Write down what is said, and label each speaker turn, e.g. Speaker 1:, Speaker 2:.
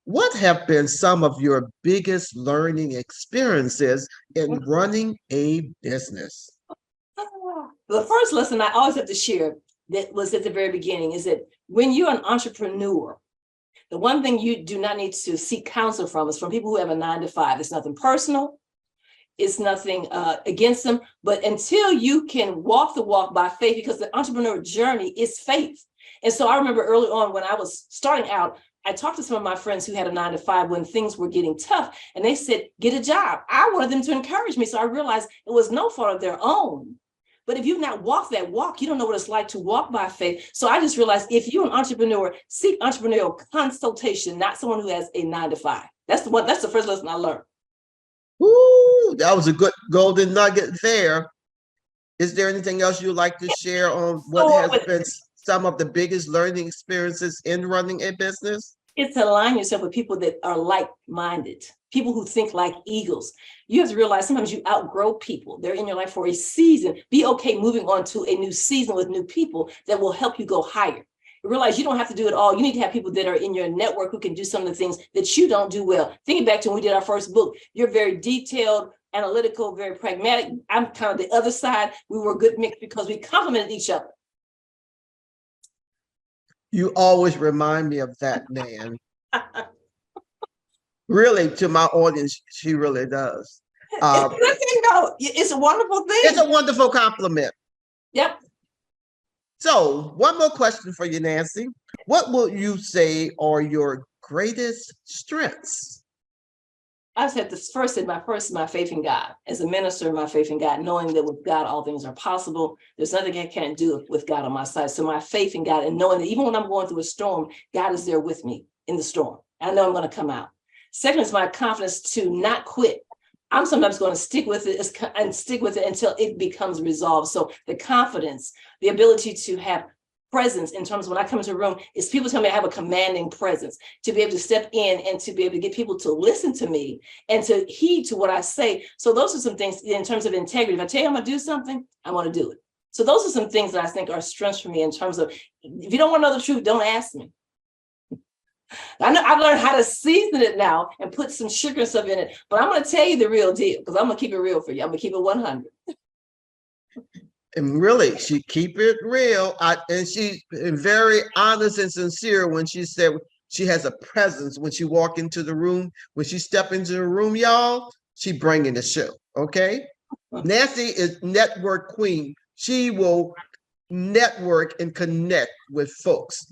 Speaker 1: What have been some of your biggest learning experiences in running a business?
Speaker 2: The first lesson I always have to share that was at the very beginning is that when you're an entrepreneur, the one thing you do not need to seek counsel from is from people who have a 9 to 5. It's nothing personal. It's nothing against them. But until you can walk the walk by faith, because the entrepreneur journey is faith. And so I remember early on when I was starting out, I talked to some of my friends who had a 9 to 5 when things were getting tough, and they said, get a job. I wanted them to encourage me. So I realized it was no fault of their own. But if you've not walked that walk, you don't know what it's like to walk by faith. So I just realized if you're an entrepreneur, seek entrepreneurial consultation, not someone who has a 9 to 5. That's the first lesson I learned.
Speaker 1: Ooh, that was a good golden nugget there. Is there anything else you'd like to share on what has been some of the biggest learning experiences in running a business?
Speaker 2: It's to align yourself with people that are like-minded, people who think like eagles. You have to realize sometimes you outgrow people. They're in your life for a season. Be okay moving on to a new season with new people that will help you go higher. Realize you don't have to do it all. You need to have people that are in your network who can do some of the things that you don't do well. Thinking back to when we did our first book, you're very detailed, analytical, very pragmatic. I'm kind of the other side. We were a good mix because we complemented each other.
Speaker 1: You always remind me of that, man. Really, to my audience, she really does.
Speaker 2: It's a wonderful thing.
Speaker 1: It's a wonderful compliment.
Speaker 2: Yep.
Speaker 1: So one more question for you, Nancy. What will you say are your greatest strengths?
Speaker 2: I've said this first, my faith in God. As a minister, my faith in God, knowing that with God, all things are possible. There's nothing I can't do with God on my side. So my faith in God and knowing that even when I'm going through a storm, God is there with me in the storm. I know I'm going to come out. Second is my confidence to not quit. I'm sometimes going to stick with it until it becomes resolved. So the confidence, the ability to have presence in terms of when I come into a room is people tell me I have a commanding presence, to be able to step in and to be able to get people to listen to me and to heed to what I say. So those are some things in terms of integrity. If I tell you I'm going to do something, I want to do it. So those are some things that I think are strengths for me in terms of, if you don't want to know the truth, don't ask me. I know I've learned how to season it now and put some sugar and stuff in it, but I'm going to tell you the real deal because I'm going to keep it real for you. I'm going to keep it 100.
Speaker 1: And really, she keep it real. And she's very honest and sincere when she said she has a presence when she walk into the room. When she step into the room, y'all, she bringing the show. Okay, Nancy is network queen. She will network and connect with folks.